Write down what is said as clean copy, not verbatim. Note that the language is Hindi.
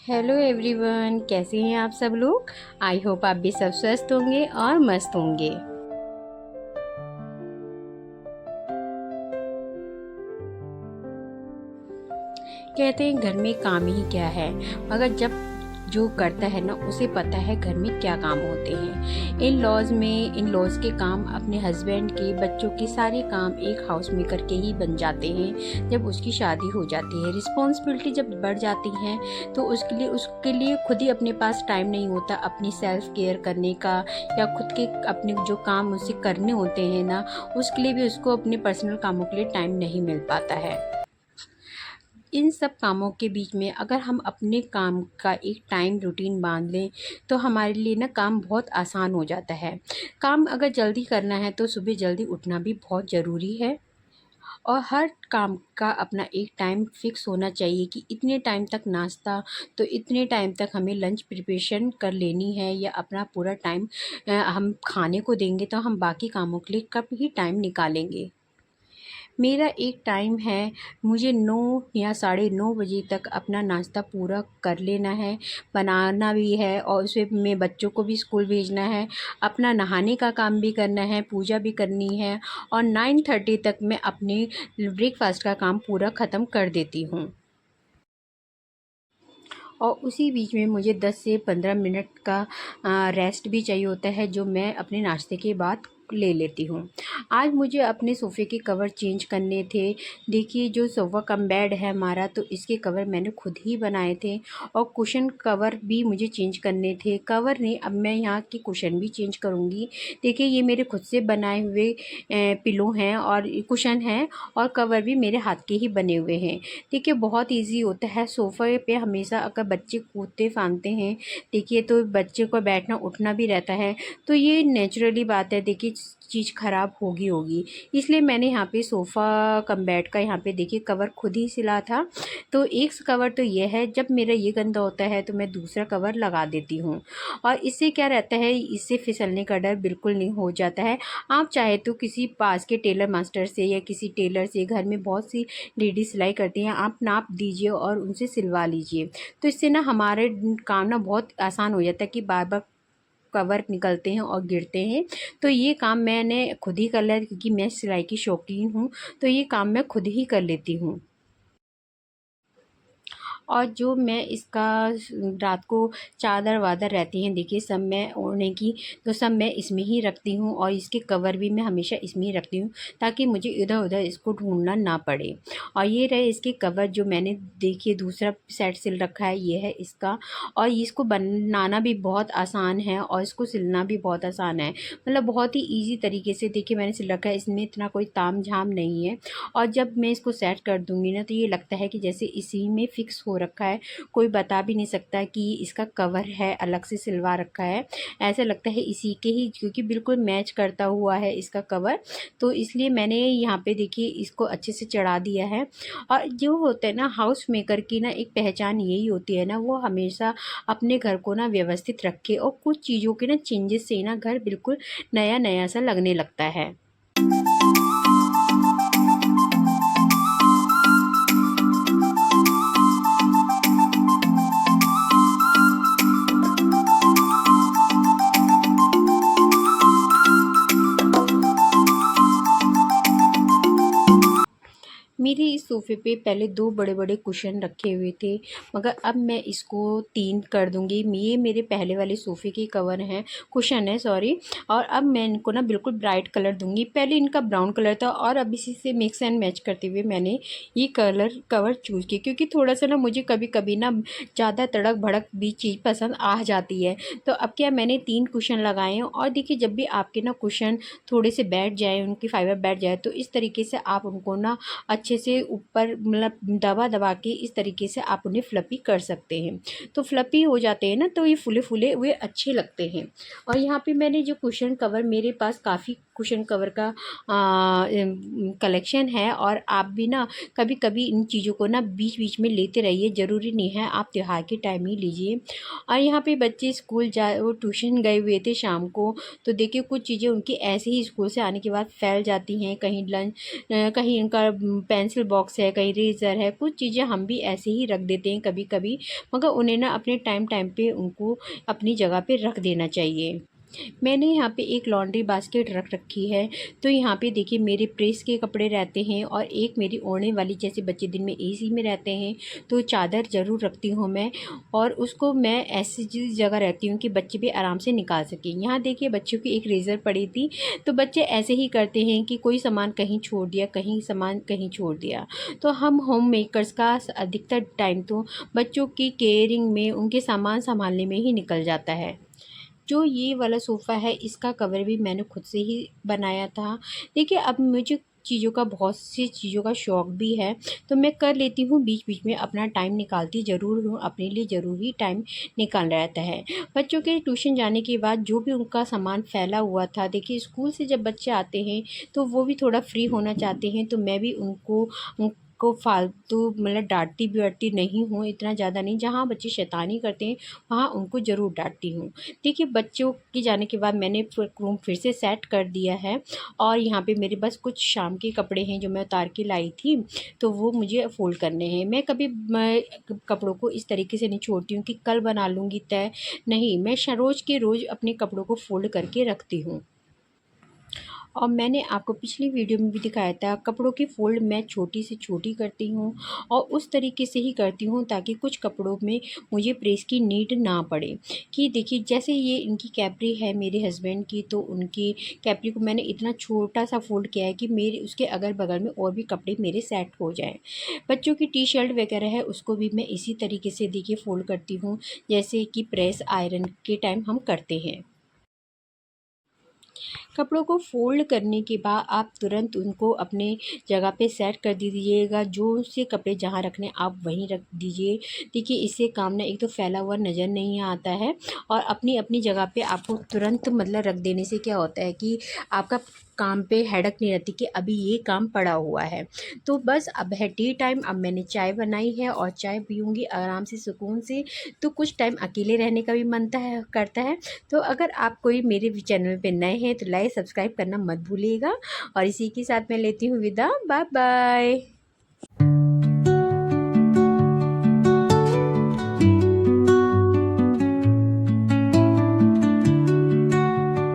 हेलो एवरीवन, कैसे हैं आप सब लोग। आई होप आप भी सब स्वस्थ होंगे और मस्त होंगे। कहते हैं घर में काम ही क्या है, मगर जब जो करता है ना उसे पता है घर में क्या काम होते हैं। इन लॉज के काम अपने हस्बैंड के, बच्चों के सारे काम एक हाउस मेकर के ही बन जाते हैं जब उसकी शादी हो जाती है। रिस्पॉन्सिबिलिटी जब बढ़ जाती हैं तो उसके लिए खुद ही अपने पास टाइम नहीं होता अपनी सेल्फ केयर करने का, या खुद के अपने जो काम उसे करने होते हैं ना उसके लिए भी उसको अपने पर्सनल कामों के लिए टाइम नहीं मिल पाता है। इन सब कामों के बीच में अगर हम अपने काम का एक टाइम रूटीन बांध लें तो हमारे लिए ना काम बहुत आसान हो जाता है। काम अगर जल्दी करना है तो सुबह जल्दी उठना भी बहुत ज़रूरी है, और हर काम का अपना एक टाइम फिक्स होना चाहिए कि इतने टाइम तक नाश्ता, तो इतने टाइम तक हमें लंच प्रिपरेशन कर लेनी है, या अपना पूरा टाइम हम खाने को देंगे तो हम बाकी कामों के लिए कब ही टाइम निकालेंगे। मेरा एक टाइम है, मुझे 9 या साढ़े 9 बजे तक अपना नाश्ता पूरा कर लेना है, बनाना भी है और उसमें मैं बच्चों को भी स्कूल भेजना है, अपना नहाने का काम भी करना है, पूजा भी करनी है, और 9:30 तक मैं अपने ब्रेकफास्ट का काम पूरा ख़त्म कर देती हूँ। और उसी बीच में मुझे 10 से 15 मिनट का रेस्ट भी चाहिए होता है, जो मैं अपने नाश्ते के बाद ले लेती हूँ। आज मुझे अपने सोफ़े के कवर चेंज करने थे। देखिए, जो सोफ़ा कम बेड है हमारा, तो इसके कवर मैंने खुद ही बनाए थे, और कुशन कवर भी मुझे चेंज करने थे। कवर नहीं, अब मैं यहाँ की कुशन भी चेंज करूँगी। देखिए, ये मेरे खुद से बनाए हुए पिलो हैं और कुशन हैं, और कवर भी मेरे हाथ के ही बने हुए हैं। देखिए, बहुत ईज़ी होता है सोफ़े पे। हमेशा अगर बच्चे कूदते फांदते हैं, देखिए, तो बच्चे को बैठना उठना भी रहता है, तो ये नेचुरली बात है। देखिए, चीज़ ख़राब होगी होगी, इसलिए मैंने यहाँ पे सोफ़ा कम बेड का यहाँ पे देखिए कवर खुद ही सिला था। तो एक कवर तो ये है, जब मेरा ये गंदा होता है तो मैं दूसरा कवर लगा देती हूँ, और इससे क्या रहता है, इससे फिसलने का डर बिल्कुल नहीं हो जाता है। आप चाहे तो किसी पास के टेलर मास्टर से या किसी टेलर से, घर में बहुत सी लेडीज़ सिलाई करती हैं, आप नाप दीजिए और उनसे सिलवा लीजिए। तो इससे ना हमारे काम ना बहुत आसान हो जाता है कि बार बार कवर निकलते हैं और गिरते हैं। तो ये काम मैंने खुद ही कर लिया, क्योंकि मैं सिलाई की शौकीन हूँ, तो ये काम मैं खुद ही कर लेती हूँ। और जो मैं इसका रात को चादर वादर रहती हैं, देखिए सब मैं ओढ़ने की, तो सब मैं इसमें ही रखती हूँ, और इसके कवर भी मैं हमेशा इसमें ही रखती हूँ, ताकि मुझे इधर उधर इसको ढूंढना ना पड़े। और ये रहे इसके कवर, जो मैंने देखिए दूसरा सेट सिल रखा है, ये है इसका। और इसको बनाना भी बहुत आसान है, और इसको सिलना भी बहुत आसान है, मतलब बहुत ही ईजी तरीके से देखिए मैंने सिल रखा है। इसमें इतना कोई ताम झाम नहीं है, और जब मैं इसको सेट कर दूँगी ना, तो ये लगता है कि जैसे इसी में फ़िक्स हो रखा है। कोई बता भी नहीं सकता कि इसका कवर है, अलग से सिलवा रखा है। ऐसा लगता है इसी के ही, क्योंकि बिल्कुल मैच करता हुआ है इसका कवर। तो इसलिए मैंने यहाँ पे देखिए इसको अच्छे से चढ़ा दिया है। और जो होता है ना हाउस मेकर की ना एक पहचान यही होती है ना, वो हमेशा अपने घर को ना व्यवस्थित रखे, और कुछ चीज़ों के ना चेंजेस से ना घर बिल्कुल नया-नया सा लगने लगता है। मेरे इस सोफ़े पे पहले 2 बड़े-बड़े कुशन रखे हुए थे, मगर अब मैं इसको 3 कर दूँगी। ये मेरे पहले वाले सोफ़े के कवर हैं, कुशन है सॉरी, और अब मैं इनको ना बिल्कुल ब्राइट कलर दूँगी। पहले इनका ब्राउन कलर था, और अब इसी से मिक्स एंड मैच करते हुए मैंने ये कवर चूज़ किया, क्योंकि थोड़ा-सा ना मुझे कभी-कभी ना ज़्यादा तड़क-भड़क भी चीज़ पसंद आ जाती है। तो अब क्या, मैंने 3 कुशन लगाए हैं, और देखिए जब भी आपके ना कुशन थोड़े से बैठ जाएँ, उनकी फाइबर बैठ जाए, तो इस तरीके से आप उनको ना अच्छे से ऊपर मतलब दबा-दबा के इस तरीके से आप उन्हें फ्लफ़ी कर सकते हैं। तो फ्लफ़ी हो जाते हैं ना, तो ये फूले-फूले हुए अच्छे लगते हैं। और यहाँ पे मैंने जो कुशन कवर, मेरे पास काफ़ी कुशन कवर का कलेक्शन है। और आप भी ना कभी कभी इन चीज़ों को ना बीच बीच में लेते रहिए, ज़रूरी नहीं है आप त्योहार के टाइम ही लीजिए। और यहाँ पे बच्चे स्कूल जा वो ट्यूशन गए हुए थे शाम को, तो देखिए कुछ चीज़ें उनकी ऐसे ही स्कूल से आने के बाद फैल जाती हैं। कहीं लंच, कहीं उनका पेंसिल बॉक्स है, कहीं रेज़र है, कुछ चीज़ें हम भी ऐसे ही रख देते हैं कभी कभी, मगर उन्हें ना अपने टाइम टाइम पे उनको अपनी जगह पे रख देना चाहिए। मैंने यहाँ पे एक लॉन्ड्री बास्केट रख रखी है। तो यहाँ पे देखिए मेरे प्रेस के कपड़े रहते हैं, और एक मेरी ओढ़ने वाली, जैसे बच्चे दिन में एसी में रहते हैं तो चादर ज़रूर रखती हूँ मैं, और उसको मैं ऐसी जगह रहती हूँ कि बच्चे भी आराम से निकाल सकें। यहाँ देखिए बच्चों की एक रेज़र पड़ी थी, तो बच्चे ऐसे ही करते हैं कि कोई सामान कहीं छोड़ दिया, कहीं सामान कहीं छोड़ दिया। तो हम होम मेकर्स का अधिकतर टाइम तो बच्चों की केयरिंग में, उनके सामान संभालने में ही निकल जाता है। जो ये वाला सोफ़ा है इसका कवर भी मैंने खुद से ही बनाया था। देखिए अब मुझे चीज़ों का, बहुत सी चीज़ों का शौक़ भी है, तो मैं कर लेती हूँ, बीच-बीच में अपना टाइम निकालती ज़रूर हूँ, अपने लिए ज़रूर ही टाइम निकालना रहता है। बच्चों के ट्यूशन जाने के बाद जो भी उनका सामान फैला हुआ था, देखिए स्कूल से जब बच्चे आते हैं तो वो भी थोड़ा फ्री होना चाहते हैं, तो मैं भी उनको फालतू मतलब डाँटती वाटती नहीं हूँ, इतना ज़्यादा नहीं। जहाँ बच्चे शैतानी करते हैं वहाँ उनको ज़रूर डाँटती हूँ। देखिए बच्चों के जाने के बाद मैंने रूम फिर से सेट कर दिया है, और यहाँ पे मेरे बस कुछ शाम के कपड़े हैं जो मैं उतार के लाई थी, तो वो मुझे फ़ोल्ड करने हैं। मैं कपड़ों को इस तरीके से नहीं छोड़ती हूँ कि कल बना लूँगी तय, नहीं, मैं रोज़ के रोज़ अपने कपड़ों को फ़ोल्ड करके रखती हूँ। और मैंने आपको पिछली वीडियो में भी दिखाया था, कपड़ों की फ़ोल्ड मैं छोटी से छोटी करती हूँ, और उस तरीके से ही करती हूँ ताकि कुछ कपड़ों में मुझे प्रेस की नीड ना पड़े। कि देखिए जैसे ये इनकी कैप्री है मेरे हस्बैंड की, तो उनकी कैप्री को मैंने इतना छोटा सा फ़ोल्ड किया है कि मेरे उसके अगल-बगल में और भी कपड़े मेरे सेट हो जाएँ। बच्चों की टी-शर्ट वगैरह है उसको भी मैं इसी तरीके से देखिए फ़ोल्ड करती हूँ, जैसे कि प्रेस आयरन के टाइम हम करते हैं। कपड़ों को फ़ोल्ड करने के बाद आप तुरंत उनको अपने जगह पे सेट कर दीजिएगा। जो से कपड़े जहाँ रखने आप वहीं रख दीजिए। देखिए इससे काम ना, एक तो फैला हुआ नज़र नहीं आता है, और अपनी-अपनी जगह पे आपको तुरंत मतलब रख देने से क्या होता है कि आपका काम पे हेडक नहीं रहती कि अभी ये काम पड़ा हुआ है। तो बस अब है टी टाइम, अब मैंने चाय बनाई है और चाय पीऊँगी आराम से सुकून से। तो कुछ टाइम अकेले रहने का भी करता है। तो अगर आप कोई मेरे भी चैनल पे नए हैं तो लाइक सब्सक्राइब करना मत भूलिएगा, और इसी के साथ मैं लेती हूँ विदा। Bye bye.